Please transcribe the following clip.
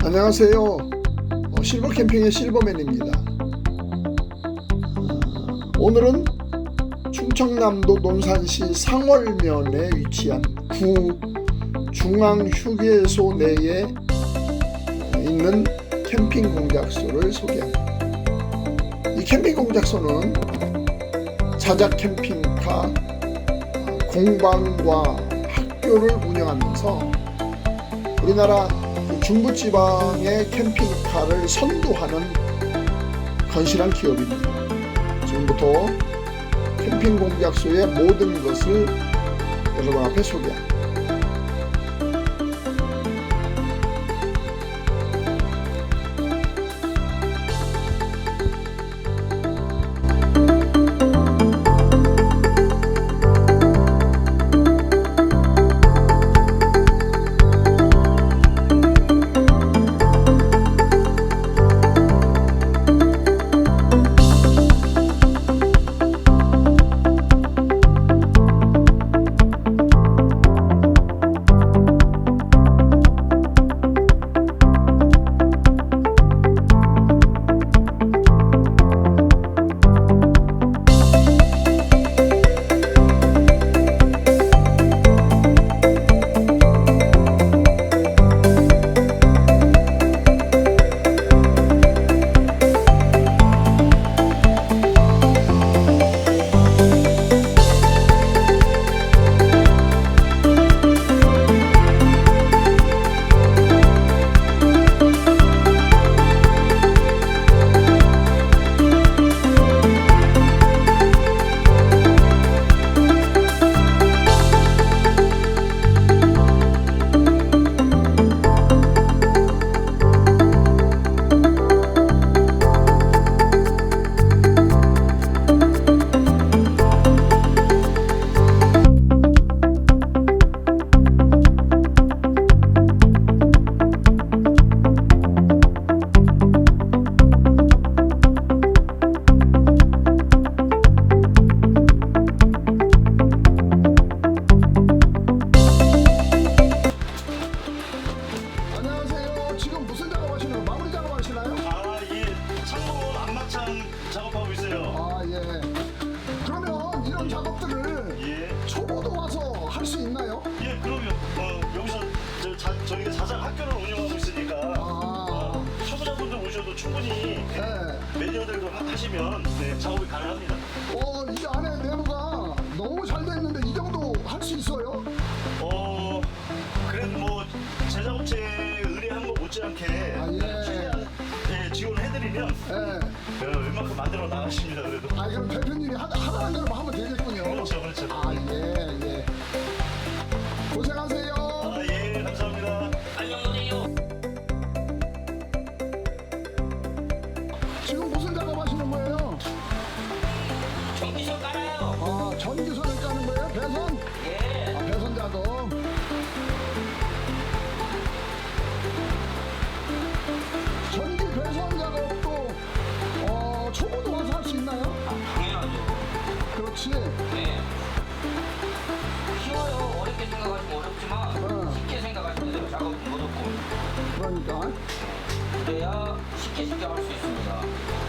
안녕하세요. 실버 캠핑의 실버맨입니다. 오늘은 충청남도 논산시 상월면에 위치한 구 중앙휴게소 내에 있는 캠핑공작소를 소개합니다. 이 캠핑공작소는 자작 캠핑카 공방과 학교를 운영하면서 우리나라 중부지방의 캠핑카를 선도하는 건실한 기업입니다. 지금부터 캠핑공작소의 모든 것을 여러분 앞에 소개합니다. 작업하고 있어요. 예. 그러면 이런 작업들을 초보도 와서 할 수 있나요? 예, 그럼요. 여기서 저희가 자작 학교를 운영하고 있으니까 초보자분들 오셔도 충분히 매니저들도 하시면 작업이 가능합니다. 이 안에 내부가 너무 잘 돼 있는데 이 정도 할 수 있어요? 그래도 뭐 제작업체 의뢰한 거 못지않게 최대한 지원해드리면 웬만큼 만들어 나가십니다. 그래도. 그럼 대표님이 하라는 대로 하면 되겠군요. 그렇죠. 예. 고생하세요. 예, 감사합니다. 안녕하세요. 지금 무슨 작업하시는 거예요? 전기선 깔아요. 전기선을 까는 거예요? 배선? 예. 배선 작업. 전기 배선 작업도 초보도 와서 할 수 있나요? 당연하죠. 그렇지. 네. 쉬워요. 어렵게 생각하시면 어렵지만 쉽게 생각하시면 돼요. 작업은 어렵고. 그러니까. 그래야 쉽게 할 수 있습니다.